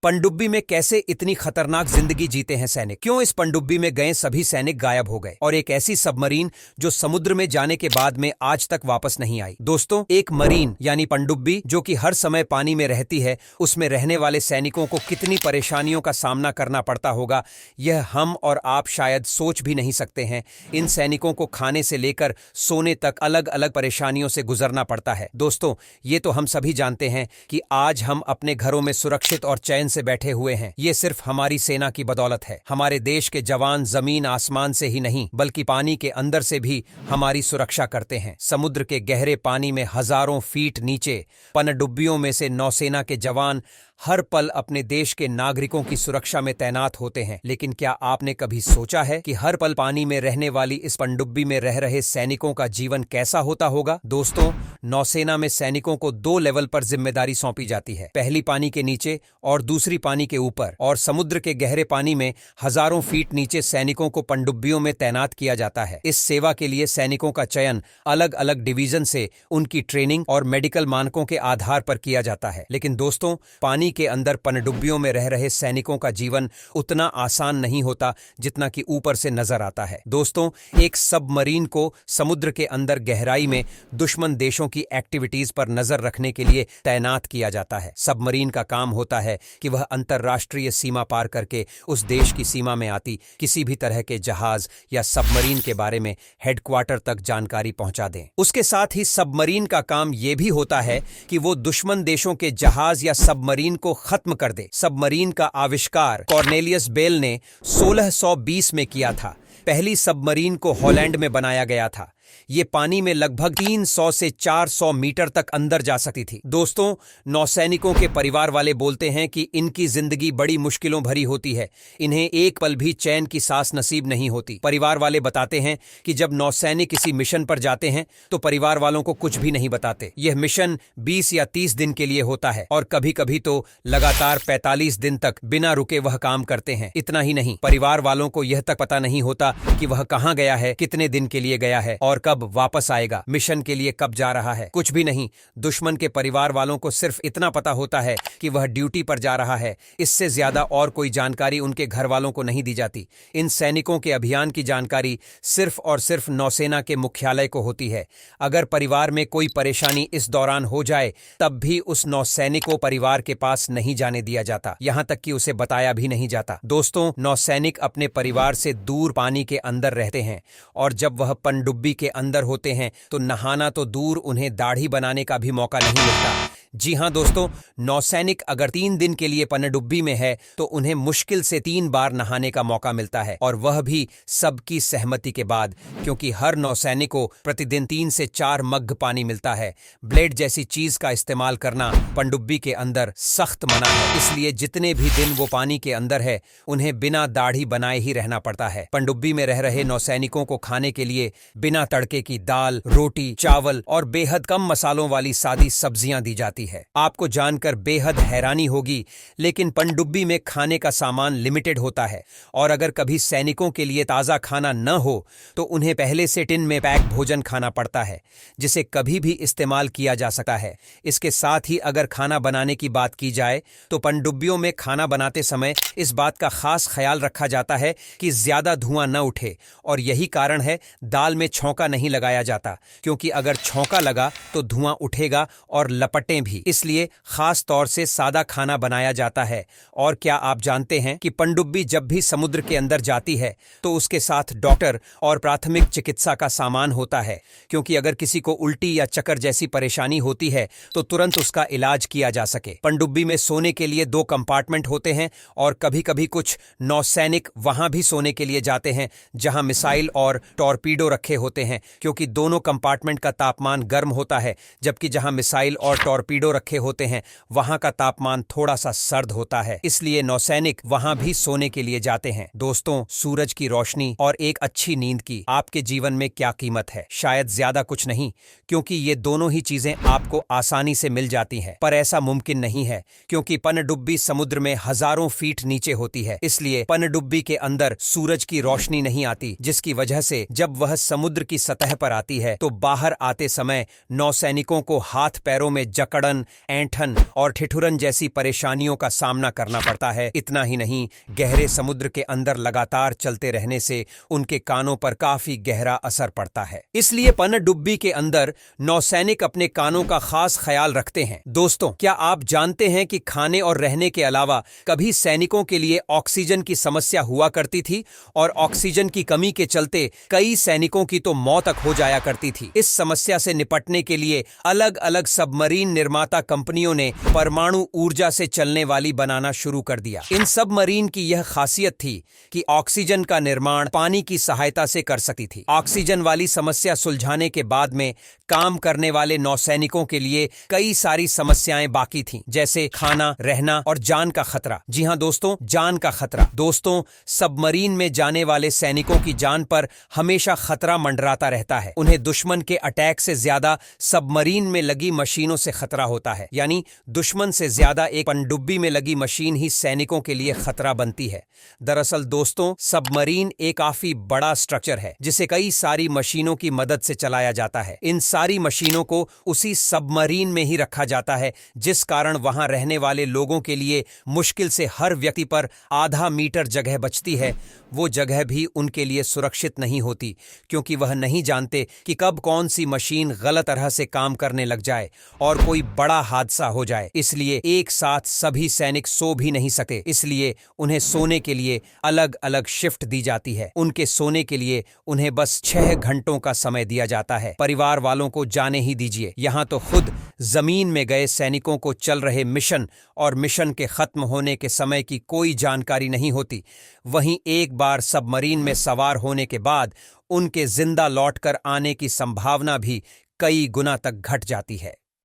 पनडुब्बी में कैसे इतनी खतरनाक जिंदगी जीते हैं सैनिक? क्यों इस पनडुब्बी में गए सभी सैनिक गायब हो गए? और एक ऐसी सबमरीन जो समुद्र में जाने के बाद में आज तक वापस नहीं आई। दोस्तों, एक मरीन यानी पनडुब्बी जो कि हर समय पानी में रहती है, उसमें रहने वाले सैनिकों को कितनी परेशानियों का सामना करना पड़ता होगा, यह हम और आप शायद सोच भी नहीं सकते हैं। इन सैनिकों को खाने से लेकर सोने तक अलग अलग परेशानियों से गुजरना पड़ता है। दोस्तों, ये तो हम सभी जानते हैं कि आज हम अपने घरों में सुरक्षित और चैन से बैठे हुए हैं। ये सिर्फ हमारी सेना की बदौलत है। हमारे देश के जवान जमीन आसमान से ही नहीं बल्कि पानी के अंदर से भी हमारी सुरक्षा करते हैं। समुद्र के गहरे पानी में हजारों फीट नीचे पनडुब्बियों में से नौसेना के जवान हर पल अपने देश के नागरिकों की सुरक्षा में तैनात होते हैं। लेकिन क्या आपने कभी सोचा है कि हर पल पानी में रहने वाली इस पनडुब्बी में रह रहे सैनिकों का जीवन कैसा होता होगा? दोस्तों, नौसेना में सैनिकों को 2 लेवल पर जिम्मेदारी सौंपी जाती है, पहली पानी के नीचे और दूसरी पानी के ऊपर। और समुद्र के गहरे पानी में हजारों फीट नीचे सैनिकों को पनडुब्बियों में तैनात किया जाता है। इस सेवा के लिए सैनिकों का चयन अलग अलग डिवीजन से उनकी ट्रेनिंग और मेडिकल मानकों के आधार पर किया जाता है। लेकिन दोस्तों, पानी के अंदर पनडुब्बियों में रह रहे सैनिकों का जीवन उतना आसान नहीं होता जितना कि ऊपर से नजर आता है। दोस्तों, एक सबमरीन को समुद्र के अंदर गहराई में दुश्मन देशों की एक्टिविटीज पर नजर रखने के लिए तैनात किया जाता है। सबमरीन का काम होता है कि वह अंतर्राष्ट्रीय सीमा पार करके उस देश की सीमा में आती किसी भी तरह के जहाज या सबमरीन के बारे में हेडक्वार्टर तक जानकारी पहुंचा दें। उसके साथ ही सबमरीन का काम यह भी होता है कि वो दुश्मन देशों के जहाज या सबमरीन को खत्म कर दे। सबमरीन का आविष्कार कॉर्नेलियस बेल ने 1620 में किया था। पहली सबमरीन को हॉलैंड में बनाया गया था। ये पानी में लगभग 300 से 400 मीटर तक अंदर जा सकती थी। दोस्तों, नौसैनिकों के परिवार वाले बोलते हैं कि इनकी जिंदगी बड़ी मुश्किलों भरी होती है। इन्हें एक पल भी चैन की सांस नसीब नहीं होती। परिवार वाले बताते हैं कि जब नौसैनिक किसी मिशन पर जाते हैं तो परिवार वालों को कुछ भी नहीं बताते। यह मिशन 20 या 30 दिन के लिए होता है और कभी कभी तो लगातार 45 दिन तक बिना रुके वह काम करते हैं। इतना ही नहीं, परिवार वालों को यह तक पता नहीं होता कि वह कहां गया है, कितने दिन के लिए गया है और कब वापस आएगा, मिशन के लिए कब जा रहा है, कुछ भी नहीं। दुश्मन के परिवार वालों को सिर्फ इतना पता होता है कि वह ड्यूटी पर जा रहा है। इससे ज्यादा और कोई जानकारी उनके घर वालों को नहीं दी जाती। इन सैनिकों के अभियान की जानकारी सिर्फ और सिर्फ नौसेना के मुख्यालय को होती है। अगर परिवार में कोई परेशानी इस दौरान हो जाए तब भी उस नौसैनिक को परिवार के पास नहीं जाने दिया जाता, यहां तक कि उसे बताया भी नहीं जाता। दोस्तों, नौसैनिक अपने परिवार से दूर पानी के अंदर रहते हैं और जब वह पनडुब्बी के अंदर होते हैं तो नहाना तो दूर, उन्हें दाढ़ी बनाने का भी मौका नहीं मिलता। जी हां दोस्तों, नौसैनिक अगर 3 दिन के लिए पनडुब्बी में है तो उन्हें मुश्किल से 3 बार नहाने का मौका मिलता है और वह भी सबकी सहमति के बाद, क्योंकि हर नौसैनिक को प्रतिदिन 3 से 4 मग पानी मिलता है। ब्लेड जैसी चीज का इस्तेमाल करना पनडुब्बी के अंदर सख्त मना है। इसलिए जितने भी दिन वो पानी के अंदर है उन्हें बिना दाढ़ी बनाए ही रहना पड़ता है। पनडुब्बी में रह रहे नौसैनिकों को खाने के लिए बिना तड़के की दाल, रोटी, चावल और बेहद कम मसालों वाली सादी सब्जियां दी जाती है। आपको जानकर बेहद हैरानी होगी, लेकिन पनडुब्बी में खाने का सामान लिमिटेड होता है और अगर कभी सैनिकों के लिए ताजा खाना न हो तो उन्हें पहले से टिन में पैक भोजन खाना पड़ता है जिसे कभी भी इस्तेमाल किया जा सकता है। इसके साथ ही अगर खाना बनाने की बात की जाए तो पनडुब्बियों में खाना बनाते समय इस बात का खास ख्याल रखा जाता है कि ज्यादा धुआं न उठे और यही कारण है दाल में छौंका नहीं लगाया जाता, क्योंकि अगर छौंका लगा तो धुआं उठेगा और लपटें भी। इसलिए खास तौर से सादा खाना बनाया जाता है। और क्या आप जानते हैं कि पनडुब्बी जब भी समुद्र के अंदर जाती है तो उसके साथ डॉक्टर और प्राथमिक चिकित्सा का सामान होता है, क्योंकि अगर किसी को उल्टी या चक्कर जैसी परेशानी होती है तो तुरंत उसका इलाज किया जा सके। पनडुब्बी में सोने के लिए 2 कंपार्टमेंट होते हैं और कभी कभी कुछ नौसैनिक वहां भी सोने के लिए जाते हैं जहां मिसाइल और टॉर्पीडो रखे होते हैं, क्योंकि दोनों कंपार्टमेंट का तापमान गर्म होता है, जबकि जहां मिसाइल और टॉर्पीडो रखे होते हैं वहां का तापमान थोड़ा सा सर्द होता है। इसलिए नौसैनिक वहां भी सोने के लिए जाते हैं। दोस्तों, सूरज की रोशनी और एक अच्छी नींद की आपके जीवन में क्या कीमत है? शायद ज्यादा कुछ नहीं, क्योंकि ये दोनों ही चीजें आपको आसानी से मिल जाती हैं। पर ऐसा मुमकिन नहीं है, क्योंकि पनडुब्बी समुद्र में हजारों फीट नीचे होती है। इसलिए पनडुब्बी के अंदर सूरज की रोशनी नहीं आती, जिसकी वजह से जब वह समुद्र की सतह पर आती है तो बाहर आते समय नौसैनिकों को हाथ पैरों में जकड़न, ऐंठन और ठिठुरन जैसी परेशानियों का सामना करना पड़ता है। इतना ही नहीं, गहरे समुद्र के अंदर लगातार चलते रहने से उनके कानों पर काफी गहरा असर पड़ता है। इसलिए पनडुब्बी के अंदर नौसैनिक अपने कानों का खास ख्याल रखते हैं। दोस्तों, क्या आप जानते हैं कि खाने और रहने के अलावा कभी सैनिकों के लिए ऑक्सीजन की समस्या हुआ करती थी और ऑक्सीजन की कमी के चलते कई सैनिकों की तो मौत तक हो जाया करती थी। इस समस्या से निपटने के लिए अलग अलग सबमरीन निर्माता कंपनियों ने परमाणु ऊर्जा से चलने वाली बनाना शुरू कर दिया। इन सबमरीन की यह खासियत थी कि ऑक्सीजन का निर्माण पानी की सहायता से कर सकती थी। ऑक्सीजन वाली समस्या सुलझाने के बाद में काम करने वाले नौसैनिकों के लिए कई सारी समस्याएं बाकी थीं, जैसे खाना, रहना और जान का खतरा। जी हां दोस्तों, जान का खतरा। दोस्तों, सबमरीन में जाने वाले सैनिकों की जान पर हमेशा खतरा मंडराता रहता है। उन्हें दुश्मन के अटैक से ज्यादा सबमरीन में लगी मशीनों से खतरा होता है। यानी दुश्मन से ज्यादा एक पनडुब्बी में लगी मशीन ही सैनिकों के लिए खतरा बनती है। दरअसल दोस्तों, सबमरीन एक काफी बड़ा स्ट्रक्चर है जिसे कई सारी मशीनों की मदद से चलाया जाता है। इन सारी मशीनों को उसी सबमरीन में ही रखा जाता है, जिस कारण वहां रहने वाले लोगों के लिए मुश्किल से हर व्यक्ति पर आधा मीटर जगह बचती है। वो जगह भी उनके लिए सुरक्षित नहीं होती, क्योंकि वह नहीं जानते कि कब कौन सी मशीन गलत तरह से काम करने लग जाए और कोई बड़ा हादसा हो जाए। इसलिए एक साथ सभी सैनिक सो भी नहीं सके, इसलिए उन्हें सोने के लिए अलग अलग शिफ्ट दी जाती है। उनके सोने के लिए उन्हें बस 6 घंटों का समय दिया जाता है। परिवार वालों को जाने ही दीजिए। यहाँ तो खुद जमीन में गए सैनिकों को चल रहे मिशन और मिशन के खत्म होने के समय की कोई जानकारी नहीं होती। वहीं एक बार सबमरीन में सवार होने के बाद उनके जिंदा लौटकर आने की संभावना भी कई गुना तक घट जाती है।